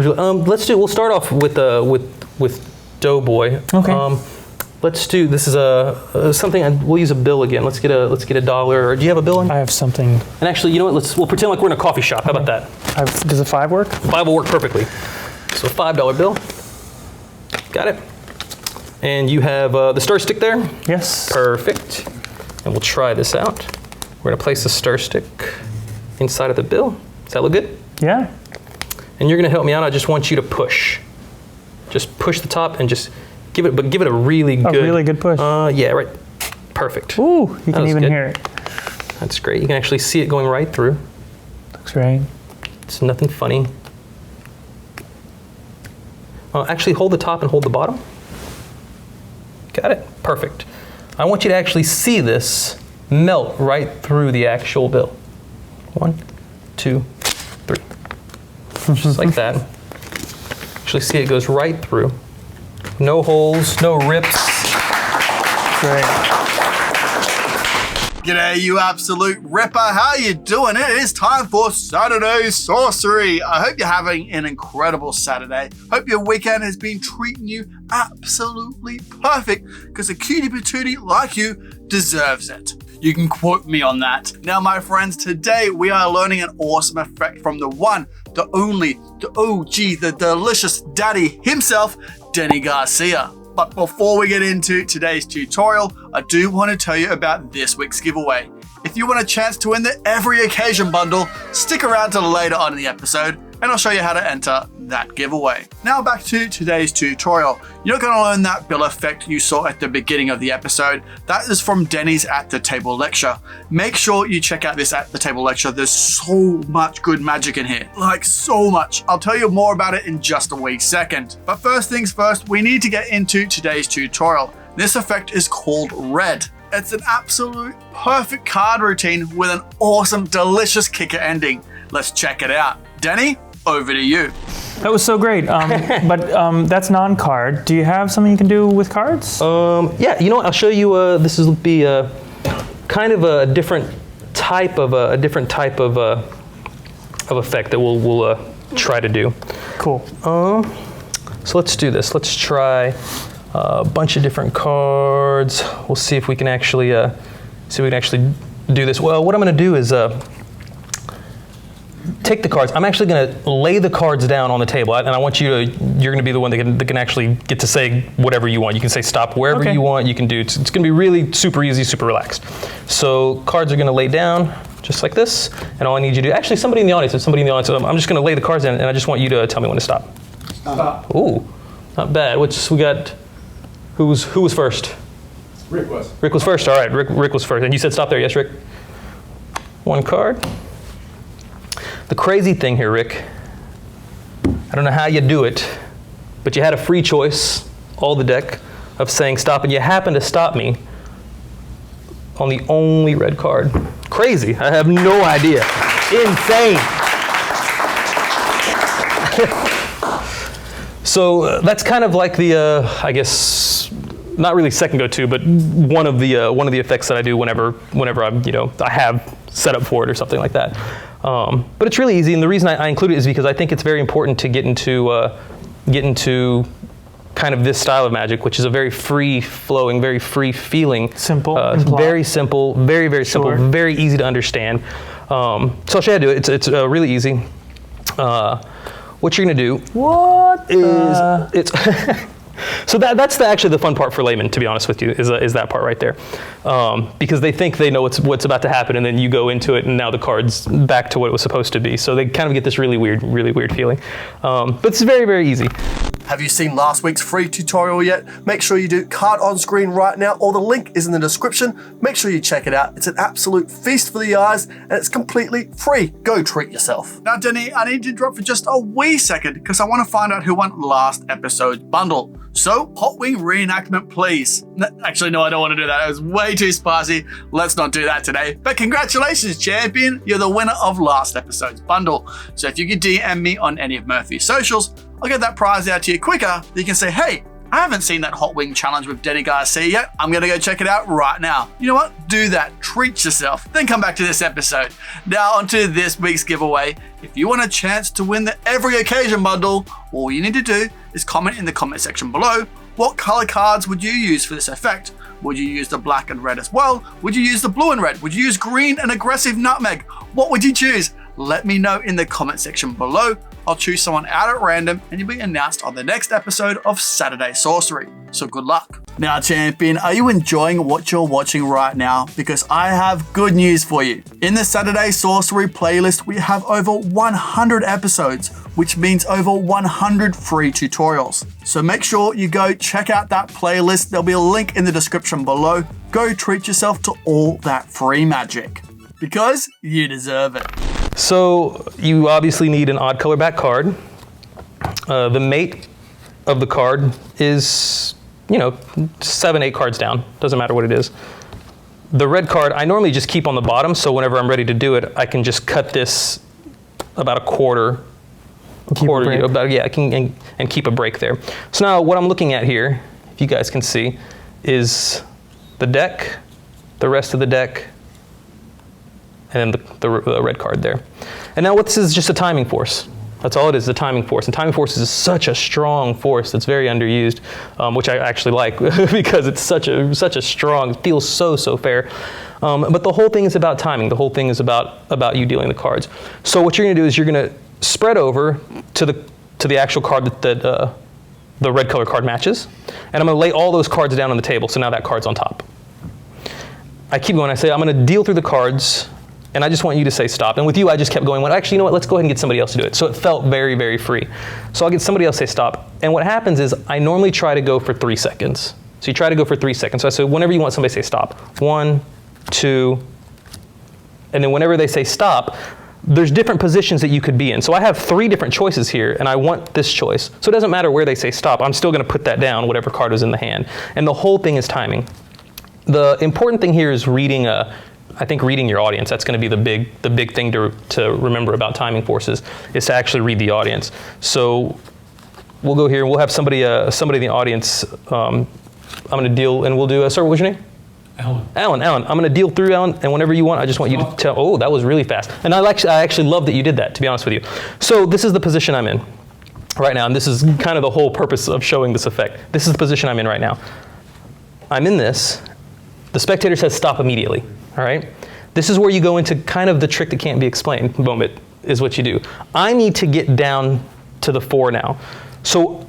We'll start off with Doughboy. Okay. Let's do, this is something, we'll use a bill again. Let's get a dollar, or do you have a bill in? I have something. And actually, you know what, we'll pretend like we're in a coffee shop. How about that? Does a 5 work? 5 will work perfectly. So a $5 bill. Got it. And you have the stir stick there? Yes. Perfect. And we'll try this out. We're gonna place the stir stick inside of the bill. Does that look good? Yeah. And you're gonna help me out. I just want you to push. Just push the top and just give it a really good push. Yeah, right. Perfect. Ooh, you can even hear it. That's great. You can actually see it going right through. Looks great. It's nothing funny. Actually, hold the top and hold the bottom. Got it. Perfect. I want you to actually see this melt right through the actual bill. 1, 2, 3. Just like that. Actually see it goes right through. No holes, no rips. Great. G'day, you absolute ripper. How you doing? It is time for Saturday Sorcery. I hope you're having an incredible Saturday. Hope your weekend has been treating you absolutely perfect, because a cutie patootie like you deserves it. You can quote me on that. Now, my friends, today we are learning an awesome effect from the one, the only, the OG, the delicious daddy himself, Danny Garcia. But before we get into today's tutorial, I do want to tell you about this week's giveaway. If you want a chance to win the Every Occasion bundle, stick around till later on in the episode, and I'll show you how to enter that giveaway. Now back to today's tutorial. You're going to learn that bill effect you saw at the beginning of the episode. That is from Denny's At the Table lecture. Make sure you check out this At the Table lecture. There's so much good magic in here. Like, so much. I'll tell you more about it in just a wee second. But first things first, we need to get into today's tutorial. This effect is called Red. It's an absolute perfect card routine with an awesome, delicious kicker ending. Let's check it out. Danny, over to you. That was so great. But that's non-card. Do you have something you can do with cards? Yeah, you know what? I'll show you. This will be kind of a different type of effect that we'll try to do. Cool. So let's do this. Let's try a bunch of different cards. We'll see if we can actually do this. Well, what I'm going to do is take the cards. I'm actually going to lay the cards down on the table, and I want you're going to be the one that can actually get to say whatever you want. You can say stop wherever you want. You can do. It's going to be really super easy, super relaxed. So cards are going to lay down just like this, and all I need you to do. Actually, somebody in the audience. I'm just going to lay the cards in, and I just want you to tell me when to stop. Stop. Ooh, not bad. We got. Who was first? Rick was. Rick was first. All right, Rick was first. And you said stop there, yes, Rick? One card. The crazy thing here, Rick, I don't know how you do it, but you had a free choice, all the deck, of saying stop, and you happened to stop me on the only red card. Crazy. I have no idea. Insane. So that's kind of like the, I guess, not really second go-to, but one of the effects that I do whenever I'm, I have set up for it or something like that. But it's really easy, and the reason I include it is because I think it's very important to get into kind of this style of magic, which is a very free-flowing, very free-feeling. Simple. Very simple, very simple, very easy to understand. So I'll show you how to do it. It's really easy. What you're gonna do is so that's actually the fun part for laymen, to be honest with you, is that part right there, because they think they know what's about to happen, and then you go into it, and now the card's back to what it was supposed to be. So they kind of get this really weird feeling. But it's very, very easy. Have you seen last week's free tutorial yet? Make sure you do. Card on screen right now, or the link is in the description. Make sure you check it out. It's an absolute feast for the eyes, and it's completely free. Go treat yourself. Now, Danny, I need to interrupt for just a wee second, because I want to find out who won last episode's bundle. So, Hot Wing reenactment, please. Actually, no, I don't want to do that. It was way too spicy. Let's not do that today. But congratulations, champion. You're the winner of last episode's bundle. So if you could DM me on any of Murphy's socials, I'll get that prize out to you quicker. You can say, hey, I haven't seen that hot wing challenge with Danny Garcia yet. I'm gonna go check it out right now. You know what? Do that. Treat yourself. Then come back to this episode. Now onto this week's giveaway. If you want a chance to win the Every Occasion bundle, all you need to do is comment in the comment section below. What color cards would you use for this effect? Would you use the black and red as well? Would you use the blue and red? Would you use green and aggressive nutmeg? What would you choose? Let me know in the comment section below. I'll choose someone out at random and you'll be announced on the next episode of Saturday Sorcery. So good luck. Now, champion, are you enjoying what you're watching right now? Because I have good news for you. In the Saturday Sorcery playlist, we have over 100 episodes, which means over 100 free tutorials. So make sure you go check out that playlist. There'll be a link in the description below. Go treat yourself to all that free magic. Because you deserve it. So you obviously need an odd color back card. The mate of the card is, 7, 8 cards down. Doesn't matter what it is. The red card, I normally just keep on the bottom, so whenever I'm ready to do it, I can just cut this about a quarter. And keep a break there. So now what I'm looking at here, if you guys can see, is the deck, the rest of the deck, and then the red card there. And now what this is just a timing force. That's all it is, the timing force. And timing force is such a strong force that's very underused, which I actually like because it's such a strong, it feels so fair. But the whole thing is about timing. The whole thing is about you dealing the cards. So what you're gonna do is you're gonna spread over to the actual card that the red color card matches. And I'm gonna lay all those cards down on the table, so now that card's on top. I keep going, I say, I'm gonna deal through the cards, and I just want you to say stop. And with you, I just kept going, well, actually, you know what, let's go ahead and get somebody else to do it. So it felt very, very free. So I'll get somebody else to say stop. And what happens is I normally try to go for 3 seconds. So you try to go for 3 seconds. So I say, whenever you want somebody to say stop, 1, 2, and then whenever they say stop, there's different positions that you could be in. So I have 3 different choices here, and I want this choice. So it doesn't matter where they say stop. I'm still gonna put that down, whatever card is in the hand. And the whole thing is timing. The important thing here is reading your audience. That's going to be the big thing to remember about timing forces, is to actually read the audience. So we'll go here and we'll have somebody in the audience. I'm going to deal, and we'll do. Sorry, what's your name? Alan. I'm going to deal through Alan, and whenever you want, I just want you to tell. Oh, that was really fast. And I actually love that you did that, to be honest with you. So this is the position I'm in right now, and this is kind of the whole purpose of showing this effect. This is the position I'm in right now. I'm in this. The spectator says stop immediately, all right? This is where you go into kind of the trick that can't be explained moment, is what you do. I need to get down to the 4 now. So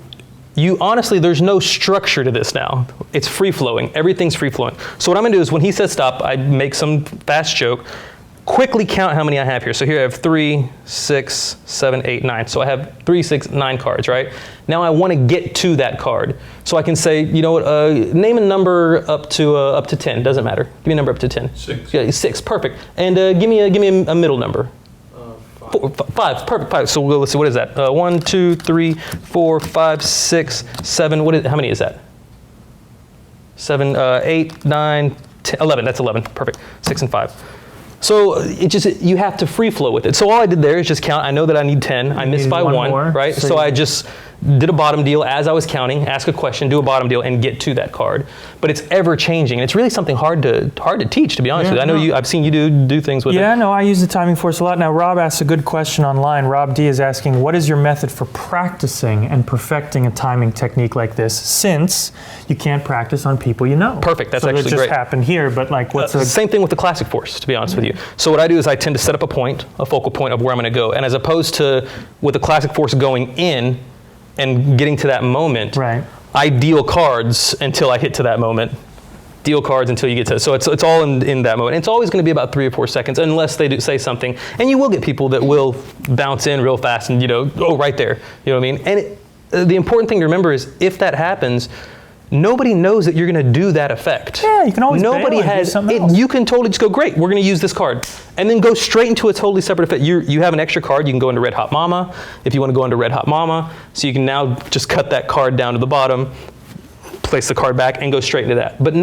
honestly, there's no structure to this now. It's free-flowing, everything's free-flowing. So what I'm gonna do is when he says stop, I make some fast joke, quickly count how many I have here. So here I have 3, 6, 7, 8, 9. So I have 3, 6, 9 cards, right? Now I want to get to that card. So I can say, you know what, name a number up to 10, doesn't matter. Give me a number up to 10. 6. Yeah, 6, perfect. And give me a middle number. 5, perfect, 5. So let's see, what is that? 1, 2, 3, 4, 5, 6, 7, how many is that? 7, 8, 9, 10, 11, that's 11, perfect. 6 and 5. So you have to free flow with it. So all I did there is just count. I know that I need 10. I missed by 1, right? So I just did a bottom deal as I was counting, ask a question, do a bottom deal, and get to that card. But it's ever changing. And it's really something hard to teach, to be honest with you. I know I've seen you do things with it. Yeah, no, I use the timing force a lot. Now, Rob asked a good question online. Rob D is asking, what is your method for practicing and perfecting a timing technique like this, since you can't practice on people you know? Perfect, that's so actually that just great. happened here, but like what's the same thing with the classic force, to be honest with you. So what I do is I tend to set up a focal point of where I'm gonna go. And as opposed to with the classic force going in and getting to that moment, right, I deal cards until I hit to that moment. Deal cards until you get to it. So it's all in that moment. And it's always going to be about 3 or 4 seconds unless they do say something. And you will get people that will bounce in real fast and, right there. You know what I mean? And the important thing to remember is if that happens, nobody knows that you're going to do that effect. Yeah, you can always bail and do something else. You can totally just go, great, we're going to use this card. And then go straight into a totally separate effect. You have an extra card, you can go into Red Hot Mama if you want to go into Red Hot Mama. So you can now just cut that card down to the bottom, place the card back, and go straight into that. But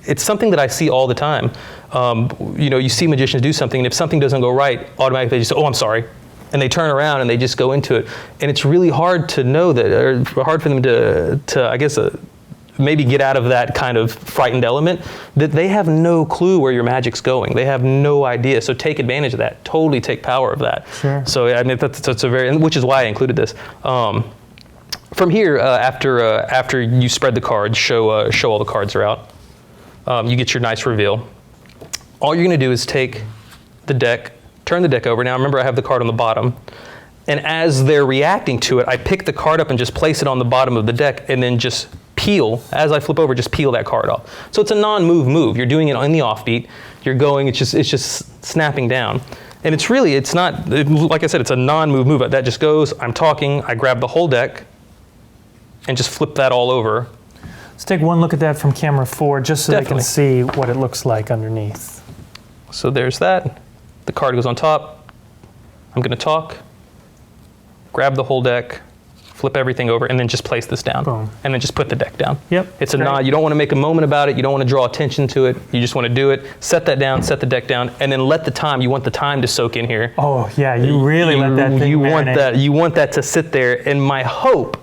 it's something that I see all the time. You see magicians do something, and if something doesn't go right, automatically they just say, oh, I'm sorry. and they turn around and they just go into it. And it's really hard to know that, or hard for them to I guess, maybe get out of that kind of frightened element, that they have no clue where your magic's going. They have no idea. So take advantage of that. Totally take power of that. Sure. So I mean, that's a very, which is why I included this. From here, after you spread the cards, show all the cards are out, you get your nice reveal. All you're gonna do is take the deck, turn the deck over. Now remember, I have the card on the bottom. And as they're reacting to it, I pick the card up and just place it on the bottom of the deck, and then just peel, as I flip over, just peel that card off. So it's a non-move move. You're doing it in the offbeat. You're going, it's just snapping down. And it's not, like I said, it's a non-move move. That just goes, I'm talking, I grab the whole deck, and just flip that all over. Let's take one look at that from camera 4, just so Definitely. they can see what it looks like underneath. So there's that. The card goes on top. I'm gonna talk, grab the whole deck, flip everything over, and then just place this down. Boom. And then just put the deck down. Yep. It's a Great. nod. You don't want to make a moment about it. You don't want to draw attention to it. You just want to do it. Set that down, set the deck down, and then let the time, you want the time to soak in here. Oh yeah, you really let that thing marinate. You want that to sit there. And my hope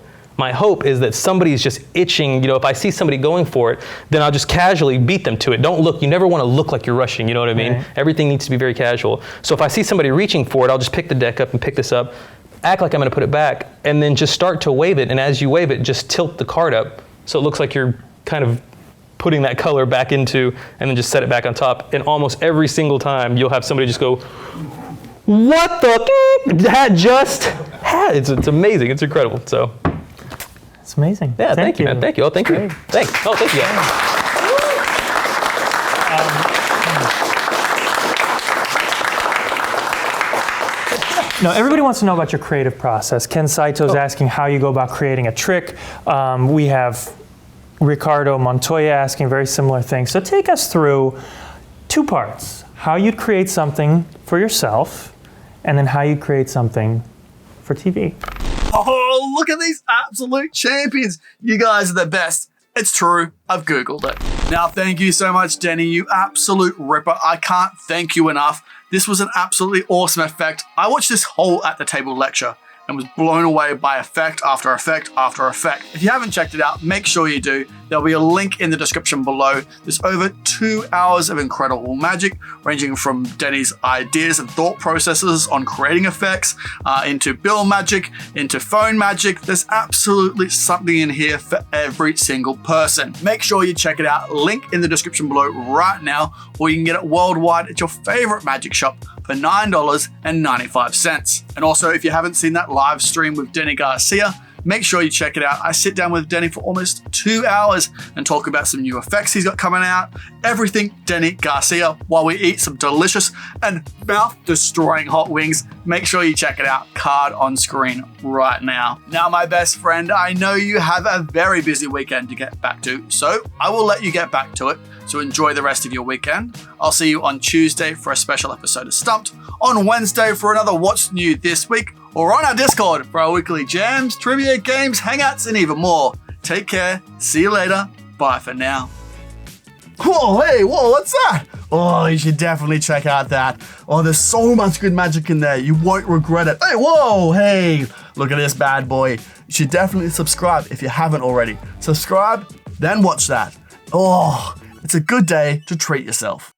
is that somebody's just itching. You know, if I see somebody going for it, then I'll just casually beat them to it. Don't look, you never want to look like you're rushing, you know what I mean? Right. Everything needs to be very casual. So if I see somebody reaching for it, I'll just pick the deck up and pick this up, act like I'm going to put it back, and then just start to wave it. And as you wave it, just tilt the card up so it looks like you're kind of putting that color back into, and then just set it back on top. And almost every single time, you'll have somebody just go, "What the? That just had?" It's amazing. It's incredible. So, It's amazing. yeah, thank you, man. Thank you. Oh, thank you. Great. Thanks. Oh, thank you. Now, everybody wants to know about your creative process. Ken Saito's asking how you go about creating a trick. We have Ricardo Montoya asking very similar things. So take us through 2 parts. How you'd create something for yourself, and then how you create something for TV. Oh, look at these absolute champions. You guys are the best. It's true. I've Googled it. Now, thank you so much, Danny. You absolute ripper. I can't thank you enough. This was an absolutely awesome effect. I watched this whole At the Table lecture and was blown away by effect after effect after effect. If you haven't checked it out, make sure you do. There'll be a link in the description below. There's over 2 hours of incredible magic, ranging from Danny's ideas and thought processes on creating effects, into bill magic, into phone magic. There's absolutely something in here for every single person. Make sure you check it out. Link in the description below right now, or you can get it worldwide at your favorite magic shop for $9.95. And also, if you haven't seen that live stream with Danny Garcia, make sure you check it out. I sit down with Danny for almost 2 hours and talk about some new effects he's got coming out, everything Danny Garcia, while we eat some delicious and mouth-destroying hot wings. Make sure you check it out. Card on screen right now. Now, my best friend, I know you have a very busy weekend to get back to, so I will let you get back to it. So enjoy the rest of your weekend. I'll see you on Tuesday for a special episode of Stumped, on Wednesday for another What's New This Week, or on our Discord for our weekly jams, trivia, games, hangouts, and even more. Take care. See you later. Bye for now. Whoa, hey, whoa, what's that? Oh, you should definitely check out that. Oh, there's so much good magic in there. You won't regret it. Hey, whoa, hey, look at this bad boy. You should definitely subscribe if you haven't already. Subscribe, then watch that. Oh, it's a good day to treat yourself.